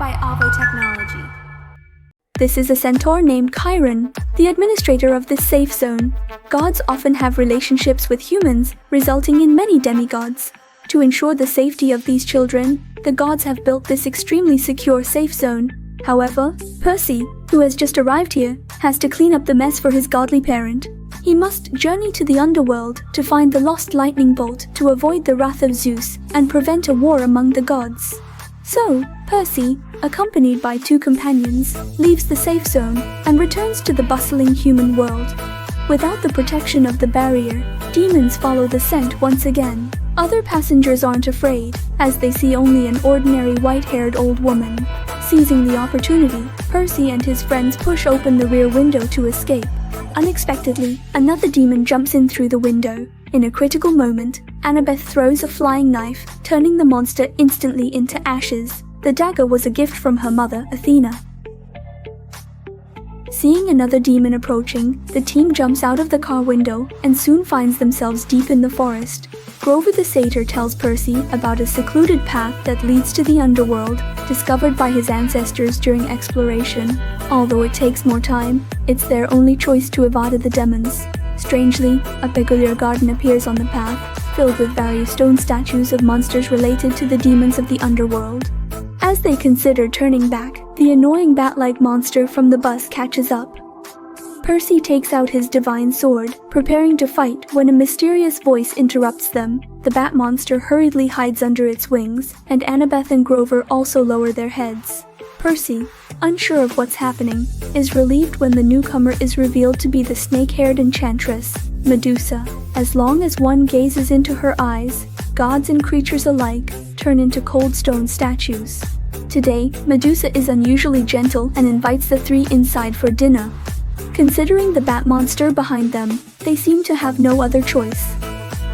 by Avo Technology. This is a centaur named Chiron, the administrator of this safe zone. Gods often have relationships with humans, resulting in many demigods. To ensure the safety of these children, the gods have built this extremely secure safe zone. However, Percy, who has just arrived here, has to clean up the mess for his godly parent. He must journey to the underworld to find the lost lightning bolt to avoid the wrath of Zeus and prevent a war among the gods. So, Percy, accompanied by two companions, leaves the safe zone and returns to the bustling human world. Without the protection of the barrier, demons follow the scent once again. Other passengers aren't afraid, as they see only an ordinary white-haired old woman. Seizing the opportunity, Percy and his friends push open the rear window to escape. Unexpectedly, another demon jumps in through the window. In a critical moment, Annabeth throws a flying knife, turning the monster instantly into ashes. The dagger was a gift from her mother, Athena. Seeing another demon approaching, the team jumps out of the car window and soon finds themselves deep in the forest. Grover the satyr tells Percy about a secluded path that leads to the underworld, discovered by his ancestors during exploration. Although it takes more time, it's their only choice to evade the demons. Strangely, a peculiar garden appears on the path, filled with various stone statues of monsters related to the demons of the underworld. As they consider turning back, the annoying bat-like monster from the bus catches up. Percy takes out his divine sword, preparing to fight when a mysterious voice interrupts them. The bat monster hurriedly hides under its wings, and Annabeth and Grover also lower their heads. Percy, unsure of what's happening, is relieved when the newcomer is revealed to be the snake-haired enchantress, Medusa. As long as one gazes into her eyes, gods and creatures alike turn into cold stone statues. Today, Medusa is unusually gentle and invites the three inside for dinner. Considering the bat monster behind them, they seem to have no other choice.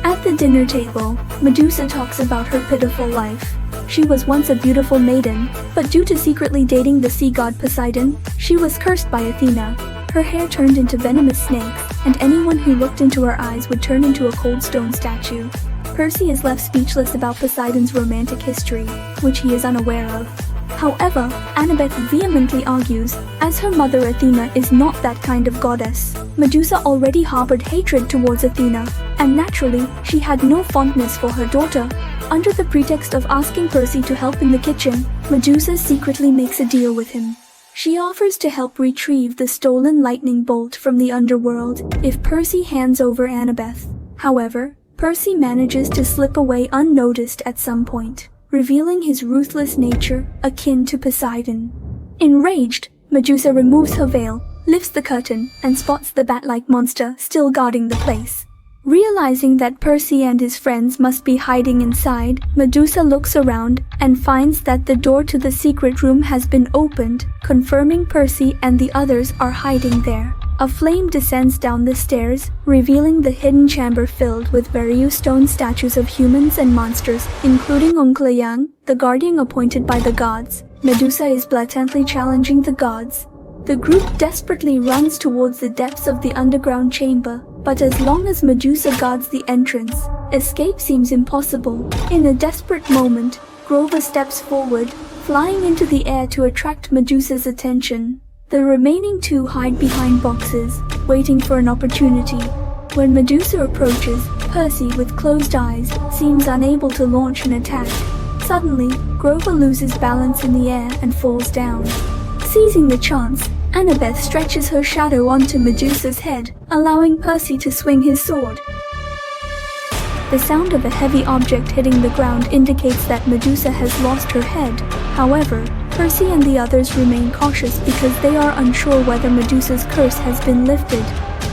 At the dinner table, Medusa talks about her pitiful life. She was once a beautiful maiden, but due to secretly dating the sea god Poseidon, she was cursed by Athena. Her hair turned into venomous snakes, and anyone who looked into her eyes would turn into a cold stone statue. Percy is left speechless about Poseidon's romantic history, which he is unaware of. However, Annabeth vehemently argues, as her mother Athena is not that kind of goddess. Medusa already harbored hatred towards Athena, and naturally, she had no fondness for her daughter. Under the pretext of asking Percy to help in the kitchen, Medusa secretly makes a deal with him. She offers to help retrieve the stolen lightning bolt from the underworld if Percy hands over Annabeth. However, Percy manages to slip away unnoticed at some point, revealing his ruthless nature, akin to Poseidon. Enraged, Medusa removes her veil, lifts the curtain, and spots the bat-like monster still guarding the place. Realizing that Percy and his friends must be hiding inside, Medusa looks around and finds that the door to the secret room has been opened, confirming Percy and the others are hiding there. A flame descends down the stairs, revealing the hidden chamber filled with various stone statues of humans and monsters, including Uncle Yang, the guardian appointed by the gods. Medusa is blatantly challenging the gods. The group desperately runs towards the depths of the underground chamber, but as long as Medusa guards the entrance, escape seems impossible. In a desperate moment, Grover steps forward, flying into the air to attract Medusa's attention. The remaining two hide behind boxes, waiting for an opportunity. When Medusa approaches, Percy, with closed eyes, seems unable to launch an attack. Suddenly, Grover loses balance in the air and falls down. Seizing the chance, Annabeth stretches her shadow onto Medusa's head, allowing Percy to swing his sword. The sound of a heavy object hitting the ground indicates that Medusa has lost her head. However, Percy and the others remain cautious because they are unsure whether Medusa's curse has been lifted.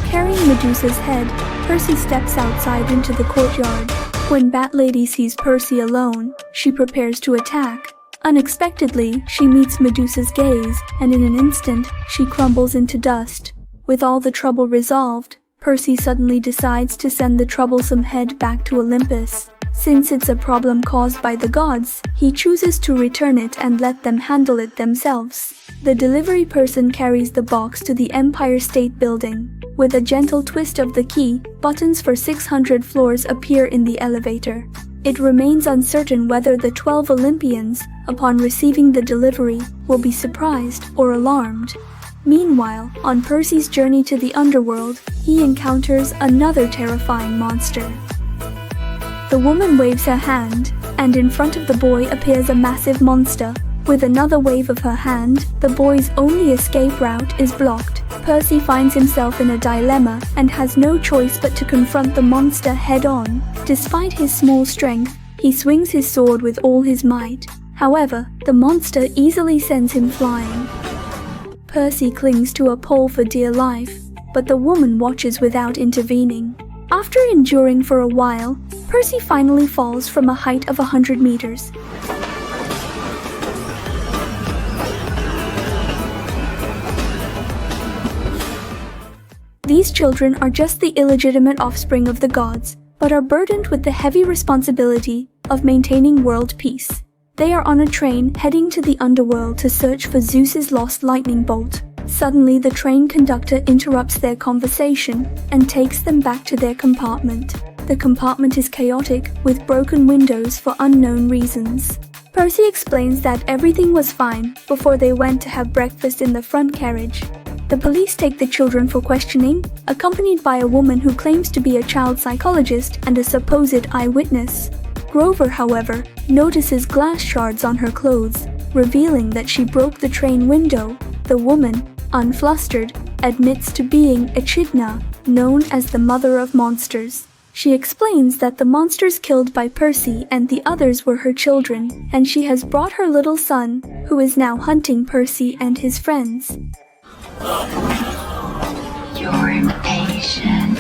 Carrying Medusa's head, Percy steps outside into the courtyard. When Bat Lady sees Percy alone, she prepares to attack. Unexpectedly, she meets Medusa's gaze, and in an instant, she crumbles into dust. With all the trouble resolved, Percy suddenly decides to send the troublesome head back to Olympus. Since it's a problem caused by the gods, he chooses to return it and let them handle it themselves. The delivery person carries the box to the Empire State Building. With a gentle twist of the key, buttons for 600 floors appear in the elevator. It remains uncertain whether the 12 Olympians, upon receiving the delivery, will be surprised or alarmed. Meanwhile, on Percy's journey to the underworld, he encounters another terrifying monster. The woman waves her hand, and in front of the boy appears a massive monster. With another wave of her hand, the boy's only escape route is blocked. Percy finds himself in a dilemma and has no choice but to confront the monster head-on. Despite his small strength, he swings his sword with all his might. However, the monster easily sends him flying. Percy clings to a pole for dear life, but the woman watches without intervening. After enduring for a while, Percy finally falls from a height of 100 meters. These children are just the illegitimate offspring of the gods, but are burdened with the heavy responsibility of maintaining world peace. They are on a train heading to the underworld to search for Zeus's lost lightning bolt. Suddenly, the train conductor interrupts their conversation and takes them back to their compartment. The compartment is chaotic, with broken windows for unknown reasons. Percy explains that everything was fine before they went to have breakfast in the front carriage. The police take the children for questioning, accompanied by a woman who claims to be a child psychologist and a supposed eyewitness. Grover, however, notices glass shards on her clothes, revealing that she broke the train window. The woman, unflustered, admits to being Echidna, known as the mother of monsters. She explains that the monsters killed by Percy and the others were her children, and she has brought her little son, who is now hunting Percy and his friends. You're impatient,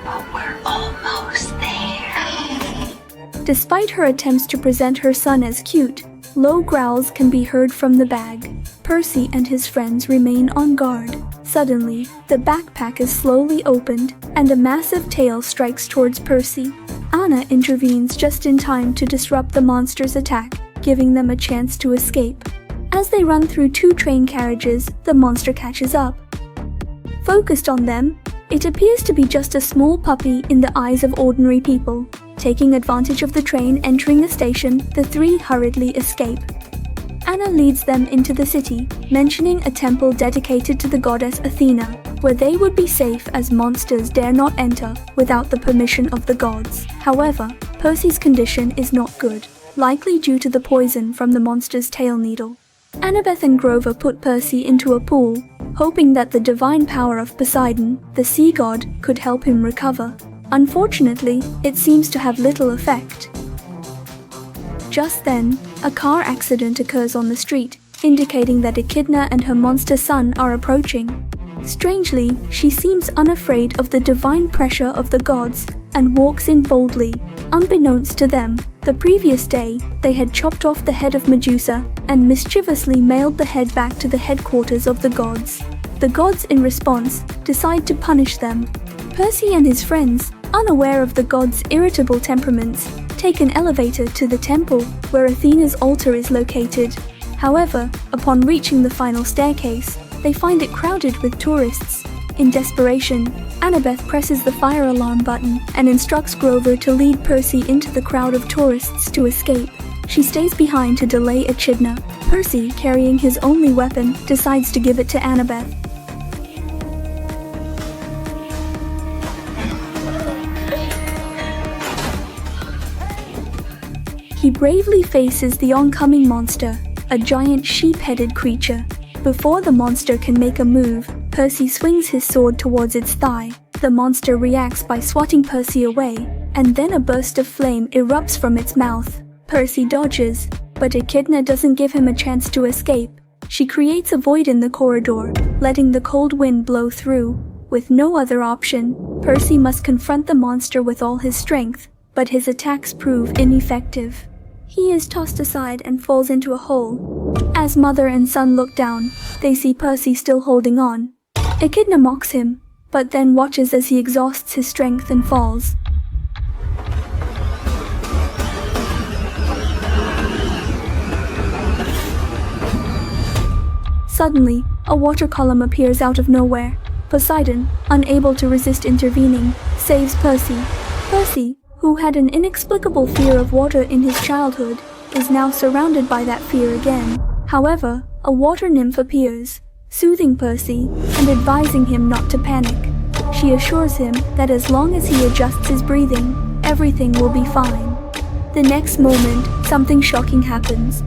but we're almost there. Despite her attempts to present her son as cute, low growls can be heard from the bag. Percy and his friends remain on guard. Suddenly, the backpack is slowly opened, and a massive tail strikes towards Percy. Anna intervenes just in time to disrupt the monster's attack, giving them a chance to escape. As they run through 2 train carriages, the monster catches up. Focused on them, it appears to be just a small puppy in the eyes of ordinary people. Taking advantage of the train entering the station, the 3 hurriedly escape. Anna leads them into the city, mentioning a temple dedicated to the goddess Athena, where they would be safe as monsters dare not enter without the permission of the gods. However, Percy's condition is not good, likely due to the poison from the monster's tail needle. Annabeth and Grover put Percy into a pool, hoping that the divine power of Poseidon, the sea god, could help him recover. Unfortunately, it seems to have little effect. Just then, a car accident occurs on the street, indicating that Echidna and her monster son are approaching. Strangely, she seems unafraid of the divine pressure of the gods and walks in boldly. Unbeknownst to them, the previous day, they had chopped off the head of Medusa and mischievously mailed the head back to the headquarters of the gods. The gods, in response, decide to punish them. Percy and his friends, unaware of the gods' irritable temperaments, take an elevator to the temple where Athena's altar is located. However, upon reaching the final staircase, they find it crowded with tourists. In desperation, Annabeth presses the fire alarm button and instructs Grover to lead Percy into the crowd of tourists to escape. She stays behind to delay Echidna. Percy, carrying his only weapon, decides to give it to Annabeth. He bravely faces the oncoming monster, a giant sheep-headed creature. Before the monster can make a move, Percy swings his sword towards its thigh. The monster reacts by swatting Percy away, and then a burst of flame erupts from its mouth. Percy dodges, but Echidna doesn't give him a chance to escape. She creates a void in the corridor, letting the cold wind blow through. With no other option, Percy must confront the monster with all his strength, but his attacks prove ineffective. He is tossed aside and falls into a hole. As mother and son look down, they see Percy still holding on. Echidna mocks him, but then watches as he exhausts his strength and falls. Suddenly, a water column appears out of nowhere. Poseidon, unable to resist intervening, saves Percy. Percy, who had an inexplicable fear of water in his childhood, is now surrounded by that fear again. However, a water nymph appears, soothing Percy and advising him not to panic. She assures him that as long as he adjusts his breathing, everything will be fine. The next moment, something shocking happens.